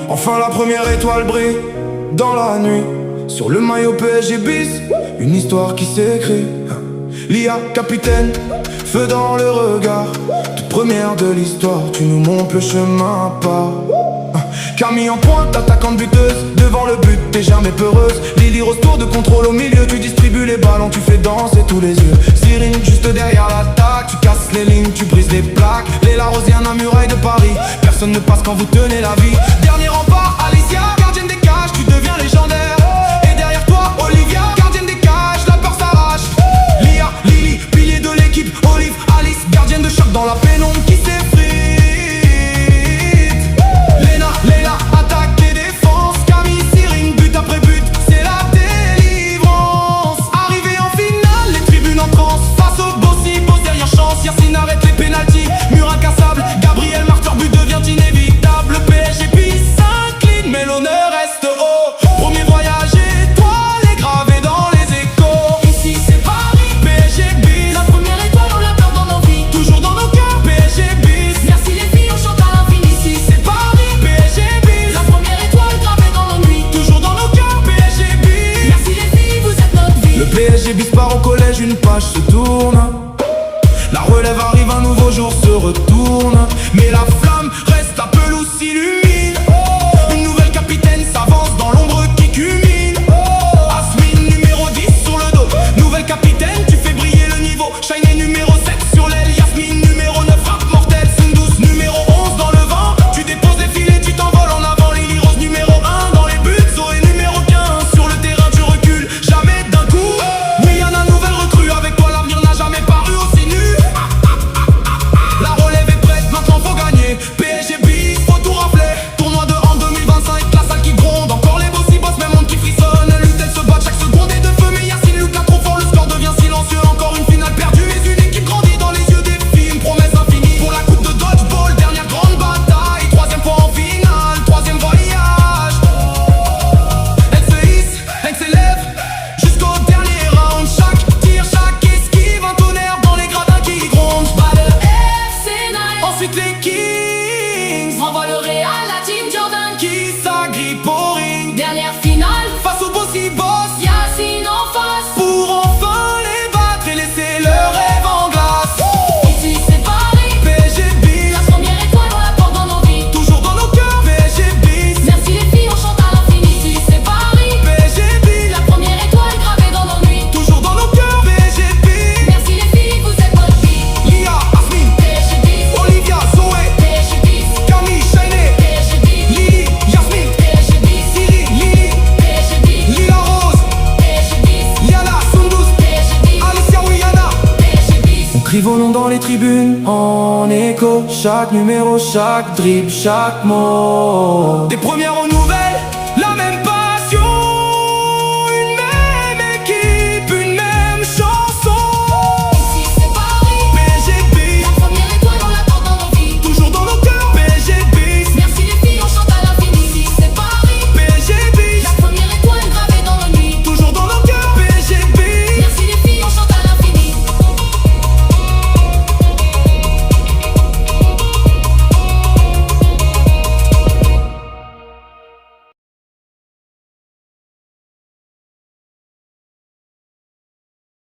Enfin la première étoile brille dans la nuit. Sur le maillot PSG bis, une histoire qui s'écrit. L'IA capitaine, feu dans le regard. Toute première de l'histoire, tu nous montres le chemin à part. Camille en pointe, attaquante buteuse. Devant le but, t'es jamais peureuse. Lily Rose, tour de contrôle au milieu. Tu distribues les ballons, tu fais danser tous les yeux. Cyrine juste derrière l'attaque. Tu casses les lignes, tu brises les plaques. Léla Rosiane à muraille de Paris. Personne ne passe quand vous tenez la vie. Dernier rempart, Alicia, gardienne des cages. Tu deviens légendaire. Et derrière toi, Olivia, gardienne des cages. La peur s'arrache. Lia, Lily, pilier de l'équipe. Olive, Alice, gardienne de choc dans la pénombre qui s'effrite. Léla, attaque et défense. Camille, Cyrine, but après but, c'est la délivrance. Arrivé en finale, les tribunes en transe. Face au Bossi, Boss derrière chance. Yacine arrête les pénaltys, mur incassable. Gabriel Martyr, but devient inévitable. Le PSG puis s'incline, mais l'honneur reste haut. Premier voyage étoile gravé dans les échos. Ici c'est Paris, PSG bis. la première étoile, on la peur dans nos vies. Toujours dans nos cœurs, PSG bis. Merci les filles, on chante à l'infini. Ici c'est Paris, PSG bis. La première étoile gravée dans nos nuits. Toujours dans nos cœurs, PSG bis. Merci les filles, vous êtes notre vie. Le PSG bis part au collège, une page se tourne. La relève arrive, un nouveau jour se retourne. Mais la flamme reste, la pelouse s'illumine. Une nouvelle capitaine s'avance dans l'ombre qui culmine. Asmine numéro 10 sur le dos. Nouvelle capitaine, tu fais briller le niveau. Shine numéro 7 sur l'aile. Yasmine numéro 9, frappe mortelle. Sundus numéro 11 dans le vent. Tu déposes les filets, tu t'envoles en avant. Lily Rose numéro 1 dans les buts. Zoé numéro 15 sur le terrain, tu recules jamais d'un coup. Oui, y'en a nouvelle recrue. Avec toi l'avenir n'a jamais paru aussi nu. La relève est prête, maintenant faut gagner. PSG bis, faut tout rafler. Tournoi de hand 2025, la salle qui gronde. Encore les Bossy Boss, même monde qui frissonne. Lutte, se bat, chaque seconde est de feu. Mais Yacine Lucas trop fort, le score devient silencieux. Encore une finale perdue, mais une équipe grandit dans les yeux des filles. Une promesse infinie pour la coupe de dodgeball. Dernière grande bataille, troisième fois en finale, troisième voyage. Elle se hisse, elle s'élève jusqu'au dernier round. Chaque tir, chaque esquive, un tonnerre dans les gradins qui grondent. Pas de FC Night. Ensuite les Kings Renvoie le Real, la team Jordan. qui s'agrippent au ring Dernière finale, face au Bossy Boss Yacine en face. pour enfin les battre et laisser leur rêve en glace. Ici c'est Paris, PSG bis, la première étoile, on la porte dans nos vies. toujours dans nos cœurs. PSG bis, Merci les filles, on chante à l'infini. Ici c'est Paris, PSG bis, la première étoile gravée dans nos nuits. toujours dans nos cœurs. PSG bis, Merci les filles, vous êtes notre vie. Lia, Asmine, PSG bis, Olivia, Zoé, PSG bis, Camille, Shainé, PSG bis, Lily, Yasmine, PSG bis, Cyril, Lily, PSG bis, Lila Rose, PSG bis, Liana, Sundus, PSG bis, Alicia, Wiana. PSG bis. On crie vos noms dans les tribunes en écho. Chaque numéro, chaque dribble, chaque mot. Des premières au